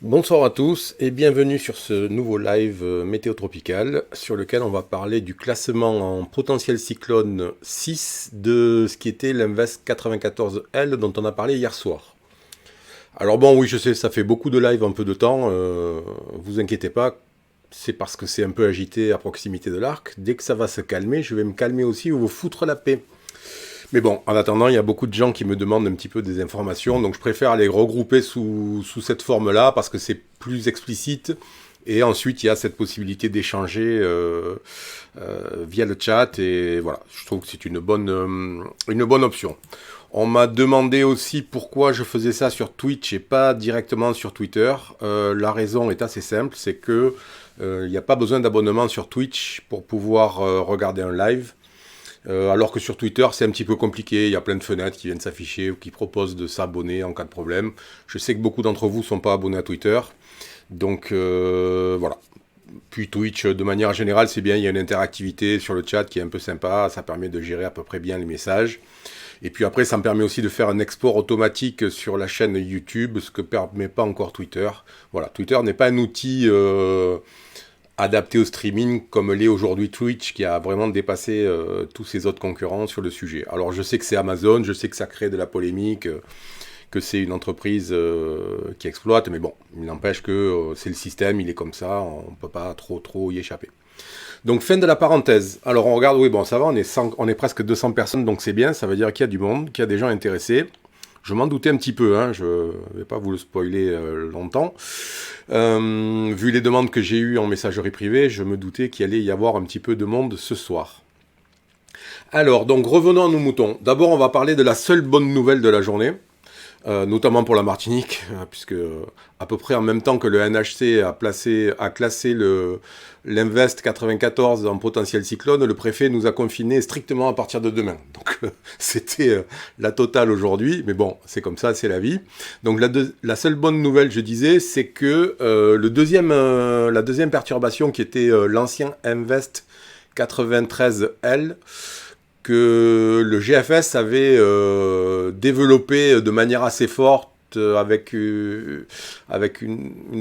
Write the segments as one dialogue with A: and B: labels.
A: Bonsoir à tous et bienvenue sur ce nouveau live météo tropical sur lequel on va parler du classement en potentiel cyclone 6 de ce qui était l'Invest 94L dont on a parlé hier soir. Alors bon, oui, je sais, ça fait beaucoup de live en peu de temps, vous inquiétez pas, c'est parce que c'est un peu agité à proximité de l'arc. Dès que ça va se calmer, je vais me calmer aussi ou vous foutre la paix. Mais bon, en attendant, il y a beaucoup de gens qui me demandent un petit peu des informations, donc je préfère les regrouper sous cette forme-là parce que c'est plus explicite. Et ensuite, il y a cette possibilité d'échanger via le chat. Et voilà, je trouve que c'est une bonne option. On m'a demandé aussi pourquoi je faisais ça sur Twitch et pas directement sur Twitter. La raison est assez simple, c'est que il n'y a pas besoin d'abonnement sur Twitch pour pouvoir regarder un live. Alors que sur Twitter, c'est un petit peu compliqué. Il y a plein de fenêtres qui viennent s'afficher ou qui proposent de s'abonner en cas de problème. Je sais que beaucoup d'entre vous ne sont pas abonnés à Twitter. Donc voilà. Puis Twitch, de manière générale, c'est bien. Il y a une interactivité sur le chat qui est un peu sympa. Ça permet de gérer à peu près bien les messages. Et puis après, ça me permet aussi de faire un export automatique sur la chaîne YouTube, ce que ne permet pas encore Twitter. Voilà, Twitter n'est pas un outil adapté au streaming comme l'est aujourd'hui Twitch, qui a vraiment dépassé tous ses autres concurrents sur le sujet. Alors je sais que c'est Amazon, je sais que ça crée de la polémique, que c'est une entreprise qui exploite, mais bon, il n'empêche que c'est le système, il est comme ça, on ne peut pas trop y échapper. Donc fin de la parenthèse. Alors on regarde, oui bon ça va, on est presque 200 personnes, donc c'est bien, ça veut dire qu'il y a du monde, qu'il y a des gens intéressés. Je m'en doutais un petit peu, hein, je ne vais pas vous le spoiler longtemps. Vu les demandes que j'ai eues en messagerie privée, je me doutais qu'il allait y avoir un petit peu de monde ce soir. Alors, donc revenons à nos moutons. D'abord, on va parler de la seule bonne nouvelle de la journée, notamment pour la Martinique, puisque à peu près en même temps que le NHC a classé l'Invest 94 en potentiel cyclone, le préfet nous a confinés strictement à partir de demain. Donc c'était la totale aujourd'hui, mais bon, c'est comme ça, c'est la vie. Donc la seule bonne nouvelle, je disais, c'est que la deuxième perturbation qui était l'ancien Invest 93L, que le GFS avait développé de manière assez forte avec une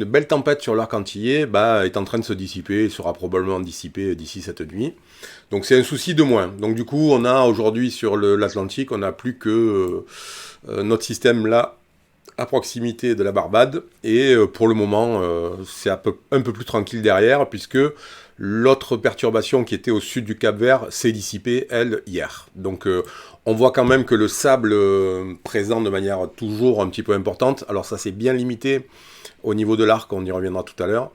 A: belle tempête sur l'arc antillais, est en train de se dissiper, il sera probablement dissipé d'ici cette nuit. Donc c'est un souci de moins. Donc du coup, on a aujourd'hui sur l'Atlantique, on n'a plus que notre système là à proximité de la Barbade, et pour le moment, c'est un peu plus tranquille derrière, puisque l'autre perturbation qui était au sud du Cap-Vert s'est dissipée, elle, hier. Donc on voit quand même que le sable présent de manière toujours un petit peu importante, alors ça c'est bien limité au niveau de l'arc, on y reviendra tout à l'heure,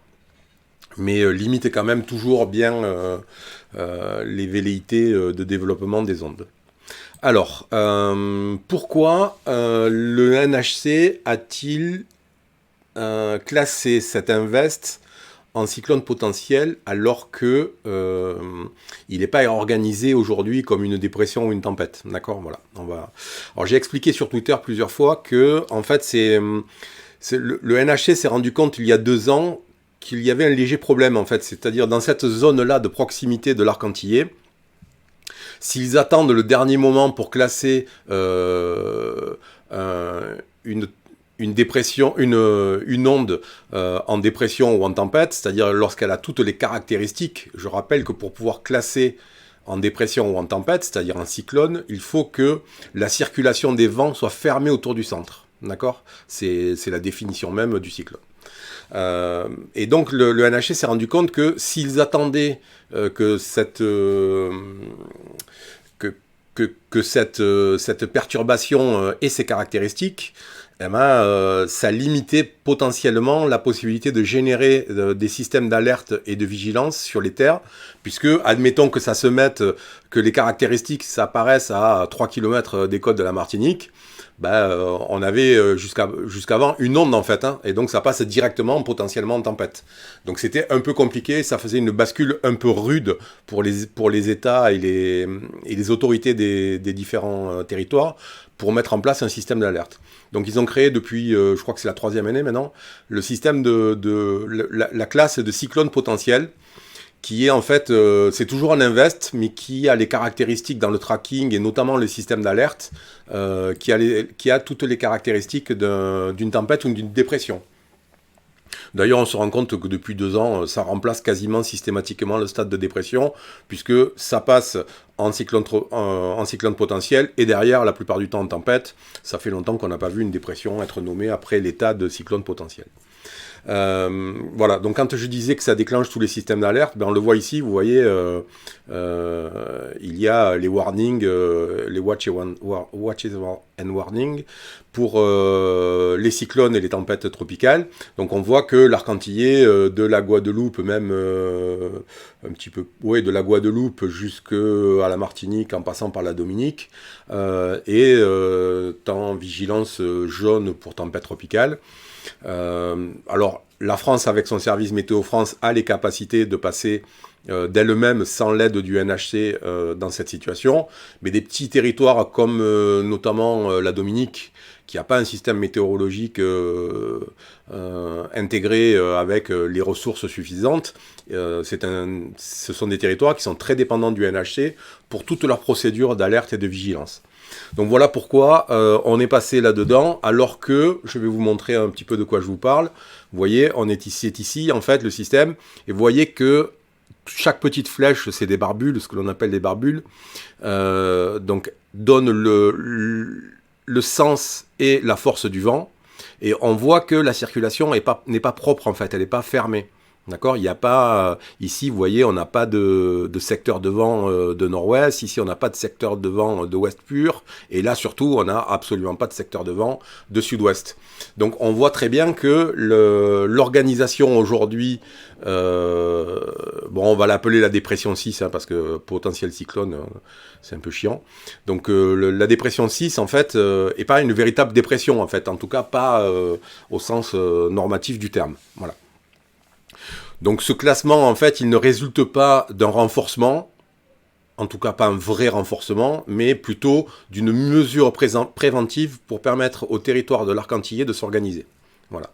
A: mais limite quand même toujours bien les velléités de développement des ondes. Alors, pourquoi le NHC a-t-il classé cet Invest en cyclone potentiel alors que il n'est pas organisé aujourd'hui comme une dépression ou une tempête? D'accord, voilà. Alors j'ai expliqué sur Twitter plusieurs fois que en fait le NHC s'est rendu compte il y a 2 ans qu'il y avait un léger problème en fait, c'est-à-dire dans cette zone-là de proximité de l'arc antillais. S'ils attendent le dernier moment pour classer une dépression, une onde en dépression ou en tempête, c'est-à-dire lorsqu'elle a toutes les caractéristiques, je rappelle que pour pouvoir classer en dépression ou en tempête, c'est-à-dire en cyclone, il faut que la circulation des vents soit fermée autour du centre. D'accord ? C'est la définition même du cyclone. Et donc le NHC s'est rendu compte que s'ils attendaient que cette perturbation ait ses caractéristiques, ça limitait potentiellement la possibilité de générer des systèmes d'alerte et de vigilance sur les terres, puisque, admettons que ça se mette, que les caractéristiques s'apparaissent à 3 km des côtes de la Martinique, on avait jusqu'avant une onde en fait, hein, et donc ça passe directement potentiellement en tempête. Donc c'était un peu compliqué, ça faisait une bascule un peu rude pour les États et les autorités des différents territoires pour mettre en place un système d'alerte. Donc ils ont créé depuis, je crois que c'est la 3e année maintenant, le système la classe de cyclone potentiel, qui est en fait, c'est toujours un invest, mais qui a les caractéristiques dans le tracking, et notamment le système d'alerte, qui a toutes les caractéristiques d'une tempête ou d'une dépression. D'ailleurs, on se rend compte que depuis 2 ans, ça remplace quasiment systématiquement le stade de dépression, puisque ça passe en cyclone potentiel, et derrière, la plupart du temps en tempête. Ça fait longtemps qu'on n'a pas vu une dépression être nommée après l'état de cyclone potentiel. Voilà, donc quand je disais que ça déclenche tous les systèmes d'alerte, ben on le voit ici, vous voyez, il y a les warnings, les watches and warnings pour les cyclones et les tempêtes tropicales. Donc on voit que l'arc-en-ciel de la Guadeloupe, même un petit peu, ouais, de la Guadeloupe jusqu'à la Martinique en passant par la Dominique, est en vigilance jaune pour tempête tropicale. Alors, la France, avec son service Météo France, a les capacités de passer d'elle-même, sans l'aide du NHC, dans cette situation. Mais des petits territoires comme notamment la Dominique, qui n'a pas un système météorologique intégré avec les ressources suffisantes, ce sont des territoires qui sont très dépendants du NHC pour toutes leurs procédures d'alerte et de vigilance. Donc voilà pourquoi on est passé là-dedans, alors que, je vais vous montrer un petit peu de quoi je vous parle. Vous voyez, c'est ici en fait le système, et vous voyez que chaque petite flèche, c'est des barbules, ce que l'on appelle des barbules, donc donne le sens et la force du vent, et on voit que la circulation n'est pas propre en fait, elle n'est pas fermée. D'accord, il n'y a pas, ici vous voyez, on n'a pas de secteur de vent de nord-ouest, ici on n'a pas de secteur de vent de ouest pur, et là surtout on n'a absolument pas de secteur de vent de sud-ouest. Donc on voit très bien que l'organisation aujourd'hui, bon on va l'appeler la dépression 6, hein, parce que potentiel cyclone, c'est un peu chiant. Donc la dépression 6 en fait est pas une véritable dépression en fait, en tout cas pas au sens normatif du terme. Voilà. Donc ce classement, en fait, il ne résulte pas d'un renforcement, en tout cas pas un vrai renforcement, mais plutôt d'une mesure préventive pour permettre au territoire de l'Arc-en-Ciel de s'organiser. Voilà.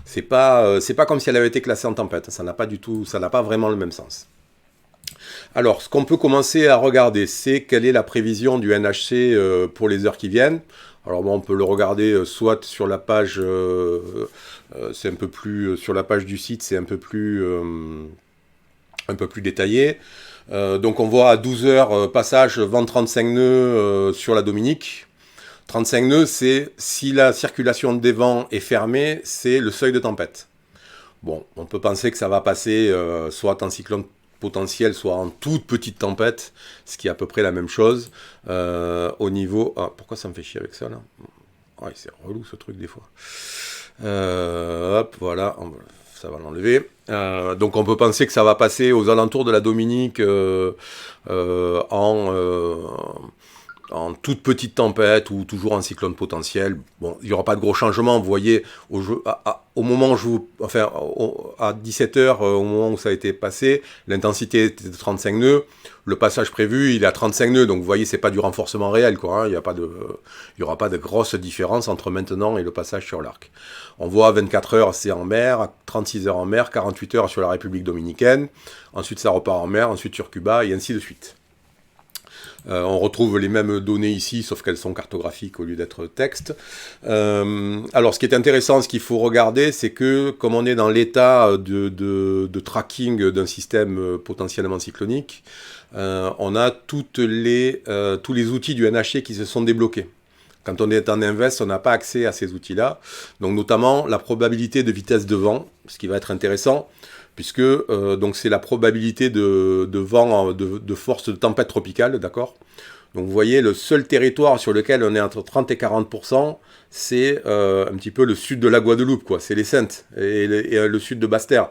A: C'est pas comme si elle avait été classée en tempête, ça n'a pas vraiment le même sens. Alors, ce qu'on peut commencer à regarder, c'est quelle est la prévision du NHC pour les heures qui viennent. Alors bon, on peut le regarder soit sur la page, c'est un peu plus sur la page du site, c'est un peu plus détaillé. Donc on voit à 12 heures passage vent 35 nœuds sur la Dominique. 35 nœuds, c'est si la circulation des vents est fermée, c'est le seuil de tempête. Bon, on peut penser que ça va passer soit en cyclone potentiel, soit en toute petite tempête, ce qui est à peu près la même chose. Au niveau... Ah, pourquoi ça me fait chier avec ça, là? Ouais, c'est relou, ce truc, des fois. Hop, voilà, ça va l'enlever. Donc on peut penser que ça va passer aux alentours de la Dominique en toute petite tempête ou toujours en cyclone potentiel. Bon, il n'y aura pas de gros changements. Vous voyez, au moment où à 17h, au moment où ça a été passé, l'intensité était de 35 nœuds. Le passage prévu, il est à 35 nœuds. Donc vous voyez, c'est pas du renforcement réel, quoi. Hein. Il n'y aura pas de grosse différence entre maintenant et le passage sur l'arc. On voit à 24 heures, c'est en mer, 36 heures en mer, 48 heures sur la République dominicaine. Ensuite, ça repart en mer, ensuite sur Cuba, et ainsi de suite. On retrouve les mêmes données ici, sauf qu'elles sont cartographiques au lieu d'être texte. Alors, ce qui est intéressant, ce qu'il faut regarder, c'est que, comme on est dans l'état de tracking d'un système potentiellement cyclonique, on a tous les outils du NHC qui se sont débloqués. Quand on est en invest, on n'a pas accès à ces outils-là. Donc, notamment, la probabilité de vitesse de vent, ce qui va être intéressant, puisque donc c'est la probabilité de vent, de force de tempête tropicale, d'accord. Donc vous voyez, le seul territoire sur lequel on est entre 30 et 40%, c'est un petit peu le sud de la Guadeloupe, quoi. C'est les Saintes et le sud de Basse-Terre.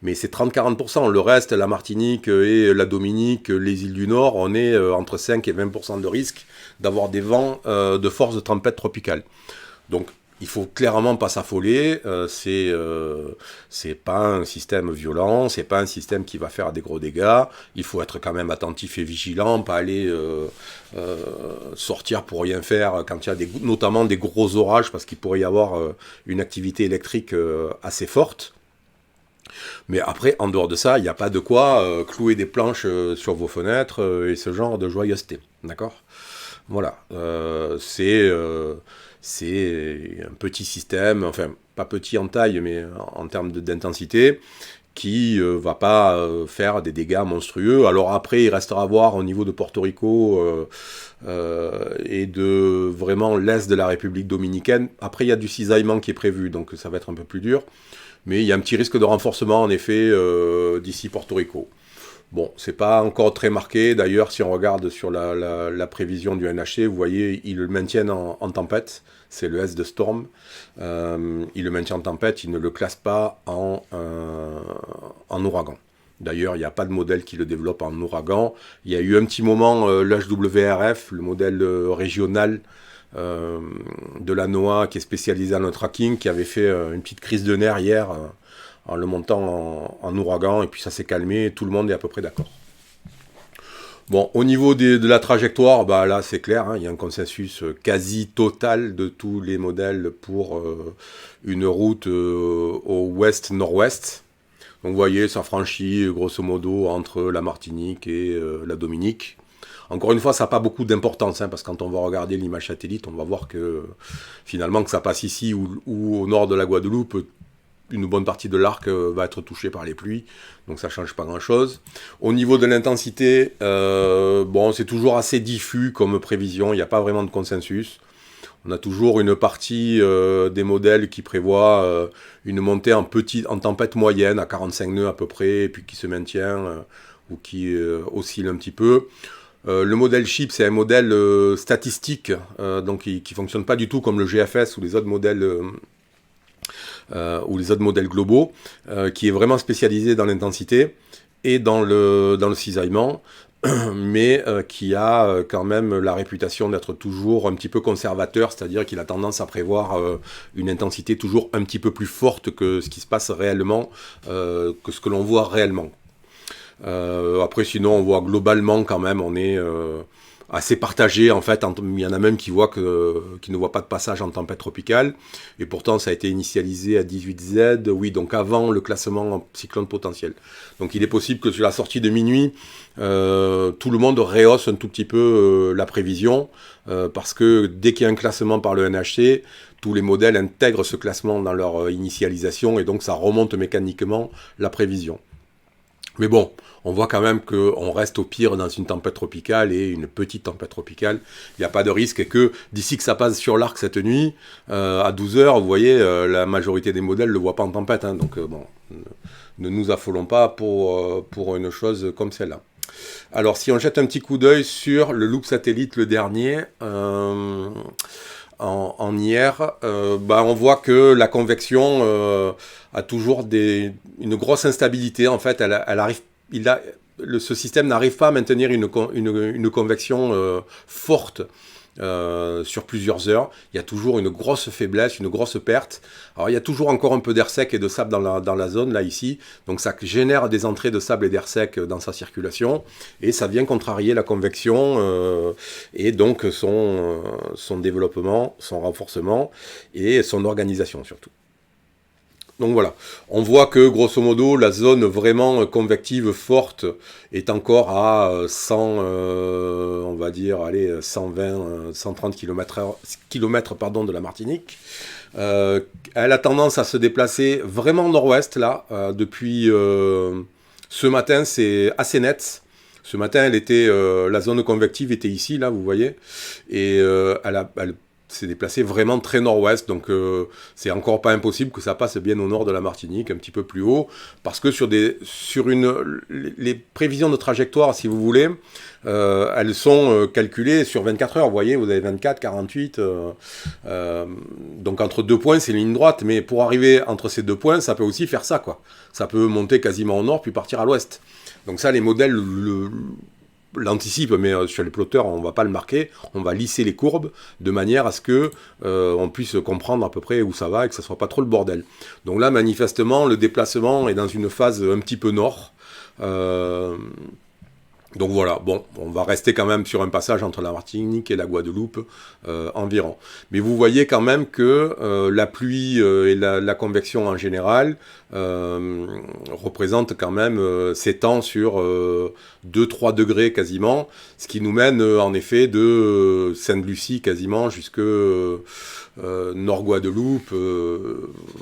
A: Mais c'est 30-40%. Le reste, la Martinique et la Dominique, les îles du Nord, on est entre 5 et 20% de risque d'avoir des vents de force de tempête tropicale. Donc, il faut clairement pas s'affoler, c'est pas un système violent, c'est pas un système qui va faire des gros dégâts, il faut être quand même attentif et vigilant, pas aller sortir pour rien faire quand il y a notamment des gros orages, parce qu'il pourrait y avoir une activité électrique assez forte. Mais après, en dehors de ça, il n'y a pas de quoi clouer des planches sur vos fenêtres et ce genre de joyeuseté, d'accord ? Voilà, c'est un petit système, enfin, pas petit en taille, mais en termes d'intensité, qui va pas faire des dégâts monstrueux. Alors après, il restera à voir au niveau de Porto Rico et de vraiment l'est de la République dominicaine. Après, il y a du cisaillement qui est prévu, donc ça va être un peu plus dur. Mais il y a un petit risque de renforcement, en effet, d'ici Porto Rico. Bon, c'est pas encore très marqué. D'ailleurs, si on regarde sur la prévision du NHC, vous voyez, ils le maintiennent en tempête. C'est le S de Storm. Ils le maintiennent en tempête, ils ne le classent pas en ouragan. D'ailleurs, il n'y a pas de modèle qui le développe en ouragan. Il y a eu un petit moment, l'HWRF, le modèle régional de la NOAA qui est spécialisé dans le tracking, qui avait fait une petite crise de nerfs hier en le montant en ouragan, et puis ça s'est calmé, et tout le monde est à peu près d'accord. Bon, au niveau de la trajectoire, bah là c'est clair, hein, il y a un consensus quasi total de tous les modèles pour une route au ouest-nord-ouest. Donc vous voyez, ça franchit grosso modo entre la Martinique et la Dominique. Encore une fois, ça n'a pas beaucoup d'importance, hein, parce que quand on va regarder l'image satellite, on va voir que finalement que ça passe ici ou au nord de la Guadeloupe, une bonne partie de l'arc va être touchée par les pluies, donc ça ne change pas grand-chose. Au niveau de l'intensité, bon, c'est toujours assez diffus comme prévision, il n'y a pas vraiment de consensus. On a toujours une partie des modèles qui prévoit une montée en tempête moyenne à 45 nœuds à peu près, et puis qui se maintient ou qui oscille un petit peu. Le modèle CHIP, c'est un modèle statistique, donc qui ne fonctionne pas du tout comme le GFS ou les autres modèles globaux, qui est vraiment spécialisé dans l'intensité et dans le cisaillement, mais qui a quand même la réputation d'être toujours un petit peu conservateur, c'est-à-dire qu'il a tendance à prévoir une intensité toujours un petit peu plus forte que ce qui se passe réellement, que ce que l'on voit réellement. Après, sinon, on voit globalement quand même, on est assez partagé en fait. Il y en a même qui ne voient pas de passage en tempête tropicale, et pourtant ça a été initialisé à 18Z, oui, donc avant le classement en cyclone potentiel. Donc il est possible que sur la sortie de minuit, tout le monde rehausse un tout petit peu la prévision, parce que dès qu'il y a un classement par le NHC, tous les modèles intègrent ce classement dans leur initialisation, et donc ça remonte mécaniquement la prévision. Mais bon, on voit quand même qu'on reste au pire dans une tempête tropicale et une petite tempête tropicale. Il n'y a pas de risque, et que d'ici que ça passe sur l'arc cette nuit, à 12h, vous voyez, la majorité des modèles ne le voient pas en tempête. Hein, donc bon, ne nous affolons pas pour une chose comme celle-là. Alors si on jette un petit coup d'œil sur le loop satellite, le dernier, en hier, on voit que la convection a toujours une grosse instabilité. En fait, ce système n'arrive pas à maintenir une convection forte sur plusieurs heures. Il y a toujours une grosse faiblesse, une grosse perte. Alors il y a toujours encore un peu d'air sec et de sable dans la zone là ici, donc ça génère des entrées de sable et d'air sec dans sa circulation, et ça vient contrarier la convection et donc son développement, son renforcement et son organisation surtout. Donc voilà, on voit que grosso modo la zone vraiment convective forte est encore à 100, on va dire, allez, 120, 130 km de la Martinique. Elle a tendance à se déplacer vraiment nord-ouest là, depuis ce matin, c'est assez net. Ce matin, la zone convective était ici, là, vous voyez, et elle s'est déplacé vraiment très nord-ouest, donc c'est encore pas impossible que ça passe bien au nord de la Martinique, un petit peu plus haut, parce que les prévisions de trajectoire, si vous voulez, elles sont calculées sur 24 heures, vous voyez, vous avez 24, 48, donc entre deux points, c'est une ligne droite, mais pour arriver entre ces deux points, ça peut aussi faire ça, quoi. Ça peut monter quasiment au nord, puis partir à l'ouest. Donc ça, les modèles l'anticipe, mais sur les plotteurs, on ne va pas le marquer, on va lisser les courbes de manière à ce que on puisse comprendre à peu près où ça va et que ça ne soit pas trop le bordel. Donc là, manifestement, le déplacement est dans une phase un petit peu nord. Donc voilà, bon, on va rester quand même sur un passage entre la Martinique et la Guadeloupe environ. Mais vous voyez quand même que la pluie et la convection en général représentent quand même s'étend sur 2-3 degrés quasiment, ce qui nous mène en effet de Sainte-Lucie quasiment jusque Nord-Guadeloupe,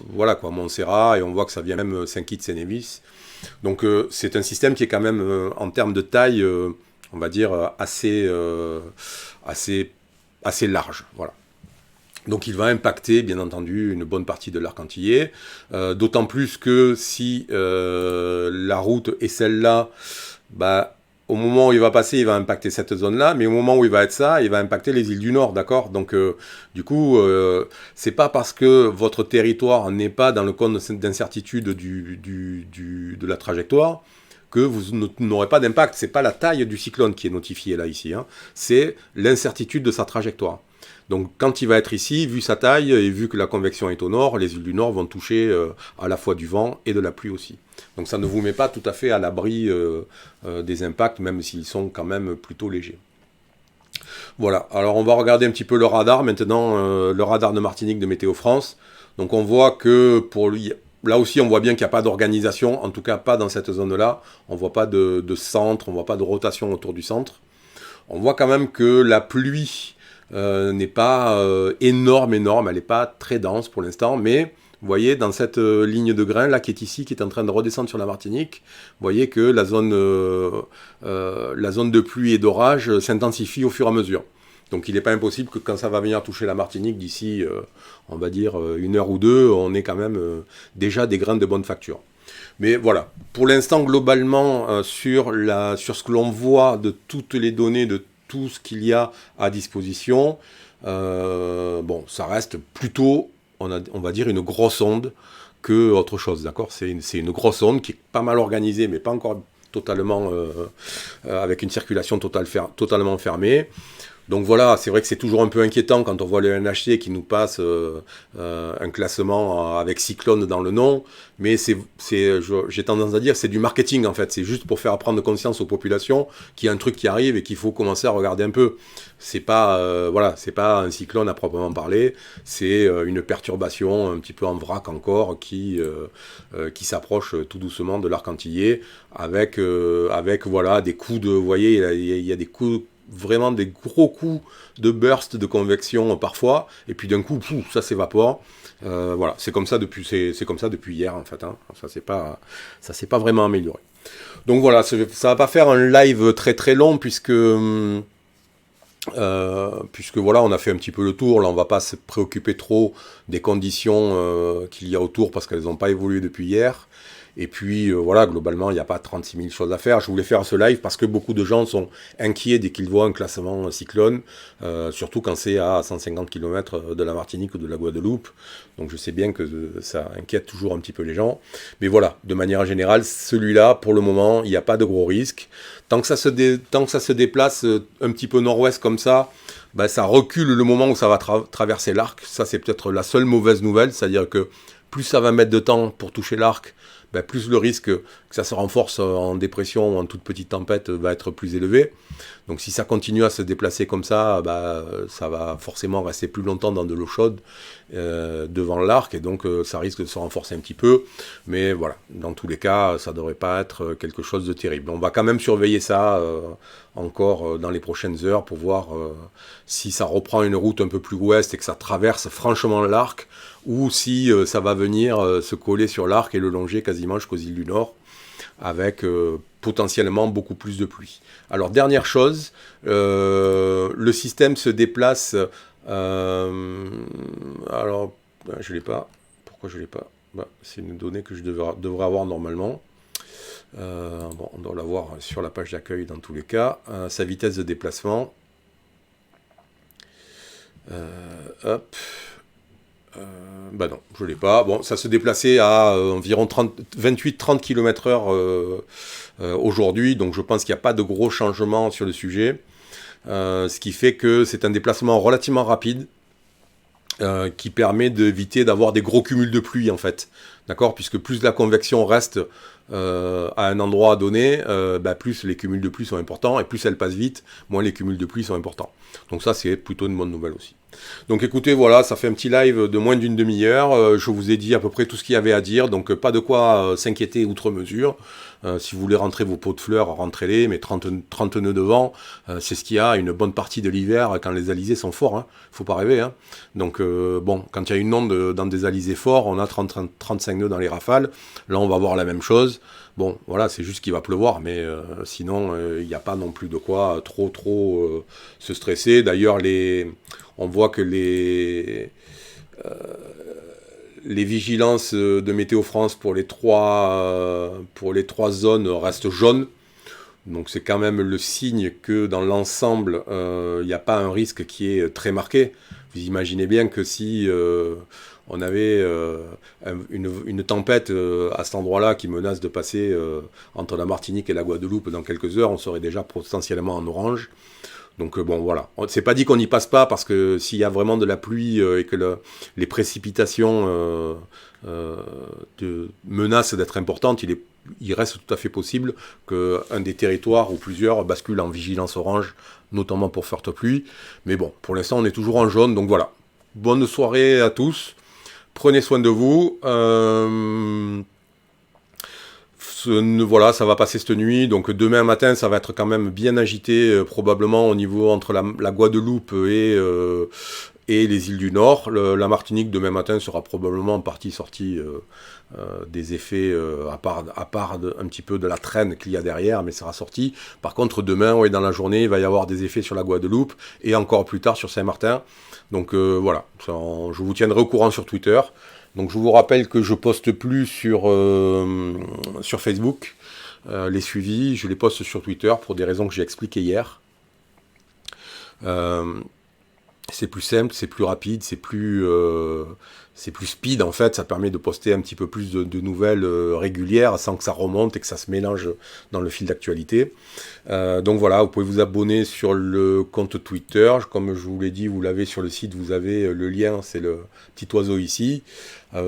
A: voilà quoi, Montserrat, et on voit que ça vient même Saint-Kitts-Sénévis. Donc c'est un système qui est quand même, en termes de taille, on va dire, assez, assez large. Voilà. Donc il va impacter, bien entendu, une bonne partie de l'arc antillais, d'autant plus que si la route est celle-là, bah, au moment où il va passer, il va impacter cette zone-là, mais au moment où il va être ça, il va impacter les îles du Nord, d'accord. Donc, du coup, c'est pas parce que votre territoire n'est pas dans le cône d'incertitude de la trajectoire que vous n'aurez pas d'impact. C'est pas la taille du cyclone qui est notifiée là, ici, hein. C'est l'incertitude de sa trajectoire. Donc quand il va être ici, vu sa taille et vu que la convection est au nord, les îles du Nord vont toucher à la fois du vent et de la pluie aussi. Donc ça ne vous met pas tout à fait à l'abri des impacts, même s'ils sont quand même plutôt légers. Voilà, alors on va regarder un petit peu le radar maintenant, le radar de Martinique de Météo France. Donc on voit que pour lui, là aussi on voit bien qu'il n'y a pas d'organisation, en tout cas pas dans cette zone-là. On ne voit pas de centre, on ne voit pas de rotation autour du centre. On voit quand même que la pluie n'est pas énorme, elle n'est pas très dense pour l'instant, mais vous voyez, dans cette ligne de grain là qui est ici, qui est en train de redescendre sur la Martinique, vous voyez que la zone de pluie et d'orage s'intensifie au fur et à mesure. Donc il n'est pas impossible que quand ça va venir toucher la Martinique d'ici, on va dire, 1 heure ou 2, on ait quand même déjà des grains de bonne facture. Mais voilà, pour l'instant, globalement, sur ce que l'on voit de toutes les données, de tout ce qu'il y a à disposition, bon, ça reste plutôt, on va dire, une grosse onde que autre chose, d'accord. C'est une grosse onde qui est pas mal organisée, mais pas encore totalement, avec une circulation totalement fermée. Donc voilà, c'est vrai que c'est toujours un peu inquiétant quand on voit le NHC qui nous passe un classement avec cyclone dans le nom, mais j'ai tendance à dire c'est du marketing en fait, c'est juste pour faire prendre conscience aux populations qu'il y a un truc qui arrive et qu'il faut commencer à regarder un peu. C'est pas, voilà, c'est pas un cyclone à proprement parler, c'est une perturbation un petit peu en vrac encore qui s'approche tout doucement de l'arc antillais avec voilà, des coups de, vous voyez, il y a des coups, vraiment des gros coups de burst de convection parfois, et puis d'un coup, ça s'évapore. Voilà, c'est comme ça depuis hier en fait, hein. Ça s'est pas vraiment amélioré. Donc voilà, ça va pas faire un live très très long puisque voilà, on a fait un petit peu le tour. Là, on va pas se préoccuper trop des conditions qu'il y a autour parce qu'elles n'ont pas évolué depuis hier. Et puis voilà, globalement, il n'y a pas 36 000 choses à faire. Je voulais faire ce live parce que beaucoup de gens sont inquiets dès qu'ils voient un classement cyclone, surtout quand c'est à 150 km de la Martinique ou de la Guadeloupe. Donc je sais bien que ça inquiète toujours un petit peu les gens. Mais voilà, de manière générale, celui-là, pour le moment, il n'y a pas de gros risques. Tant que ça se déplace un petit peu nord-ouest comme ça, bah, ça recule le moment où ça va traverser l'arc. Ça, c'est peut-être la seule mauvaise nouvelle, c'est-à-dire que plus ça va mettre de temps pour toucher l'arc, ben plus le risque que ça se renforce en dépression ou en toute petite tempête va être plus élevé. Donc si ça continue à se déplacer comme ça, ben, ça va forcément rester plus longtemps dans de l'eau chaude devant l'arc, et donc ça risque de se renforcer un petit peu. Mais voilà, dans tous les cas, ça ne devrait pas être quelque chose de terrible. On va quand même surveiller ça encore dans les prochaines heures pour voir si ça reprend une route un peu plus ouest et que ça traverse franchement l'arc, ou si ça va venir se coller sur l'arc et le longer quasiment jusqu'aux îles du Nord, avec potentiellement beaucoup plus de pluie. Alors dernière chose, le système se déplace, alors je l'ai pas, pourquoi je l'ai pas, c'est une donnée que je devrais avoir normalement. Bon, on doit l'avoir sur la page d'accueil dans tous les cas. Sa vitesse de déplacement, hop. Bah non, je l'ai pas. Bon, ça se déplaçait à environ 28-30 km/h aujourd'hui, donc je pense qu'il n'y a pas de gros changements sur le sujet. Ce qui fait que c'est un déplacement relativement rapide. qui permet d'éviter d'avoir des gros cumuls de pluie en fait. D'accord, puisque plus la convection reste à un endroit donné, plus les cumuls de pluie sont importants, et plus elle passe vite, moins les cumuls de pluie sont importants. Donc ça, c'est plutôt une bonne nouvelle aussi. Donc écoutez, voilà, ça fait un petit live de moins d'une demi-heure. Je vous ai dit à peu près tout ce qu'il y avait à dire, donc pas de quoi s'inquiéter outre mesure. Si vous voulez rentrer vos pots de fleurs, rentrez-les, mais 30 nœuds de vent, c'est ce qu'il y a une bonne partie de l'hiver quand les alizés sont forts. Hein. Faut pas rêver. Hein. Donc quand il y a une onde dans des alizés forts, on a 35 nœuds dans les rafales. Là, on va voir la même chose. Bon, voilà, c'est juste qu'il va pleuvoir, mais sinon, il n'y a pas non plus de quoi trop se stresser. D'ailleurs, on voit que les vigilances de Météo France pour les trois zones restent jaunes. Donc c'est quand même le signe que dans l'ensemble, il n'y a pas un risque qui est très marqué. Vous imaginez bien que si on avait une tempête à cet endroit-là qui menace de passer entre la Martinique et la Guadeloupe dans quelques heures, on serait déjà potentiellement en orange. Donc bon, voilà. C'est pas dit qu'on n'y passe pas, parce que s'il y a vraiment de la pluie et que les précipitations menacent d'être importantes, il reste tout à fait possible qu'un des territoires ou plusieurs bascule en vigilance orange, notamment pour forte pluie. Mais bon, pour l'instant, on est toujours en jaune, donc voilà. Bonne soirée à tous. Prenez soin de vous. Voilà, ça va passer cette nuit, donc demain matin ça va être quand même bien agité, probablement au niveau entre la Guadeloupe et les îles du Nord. La Martinique demain matin sera probablement en partie sortie des effets, à part un petit peu de la traîne qu'il y a derrière, mais ça sera sorti. Par contre demain, dans la journée, il va y avoir des effets sur la Guadeloupe et encore plus tard sur Saint-Martin. Donc voilà, je vous tiendrai au courant sur Twitter. Donc je vous rappelle que je poste plus sur Facebook les suivis, je les poste sur Twitter pour des raisons que j'ai expliquées hier. C'est plus simple, c'est plus rapide, c'est plus speed en fait, ça permet de poster un petit peu plus de nouvelles régulières sans que ça remonte et que ça se mélange dans le fil d'actualité. Donc voilà, vous pouvez vous abonner sur le compte Twitter, comme je vous l'ai dit, vous l'avez sur le site, vous avez le lien, c'est le petit oiseau ici.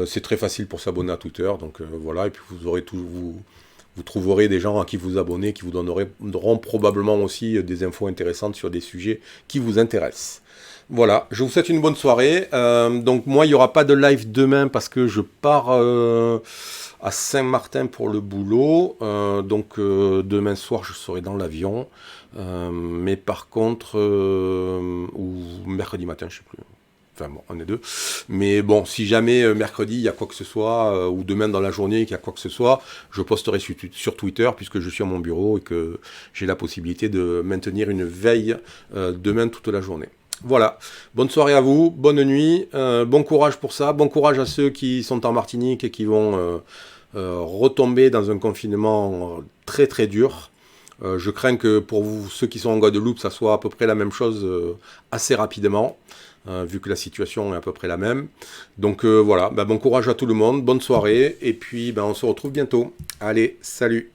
A: C'est très facile pour s'abonner à Twitter, donc voilà, et puis vous trouverez des gens à qui vous abonner, qui vous donneront probablement aussi des infos intéressantes sur des sujets qui vous intéressent. Voilà, je vous souhaite une bonne soirée. Donc moi, il n'y aura pas de live demain parce que je pars à Saint-Martin pour le boulot. Donc demain soir, je serai dans l'avion. Mais par contre, ou mercredi matin, je ne sais plus. Enfin bon, on est deux. Mais bon, si jamais mercredi, il y a quoi que ce soit, ou demain dans la journée, qu'il y a quoi que ce soit, je posterai sur Twitter, puisque je suis à mon bureau et que j'ai la possibilité de maintenir une veille demain toute la journée. Voilà, bonne soirée à vous, bonne nuit, bon courage pour ça, bon courage à ceux qui sont en Martinique et qui vont retomber dans un confinement très très dur. Je crains que pour vous, ceux qui sont en Guadeloupe, ça soit à peu près la même chose assez rapidement, vu que la situation est à peu près la même. Donc voilà, bon courage à tout le monde, bonne soirée, et puis on se retrouve bientôt. Allez, salut!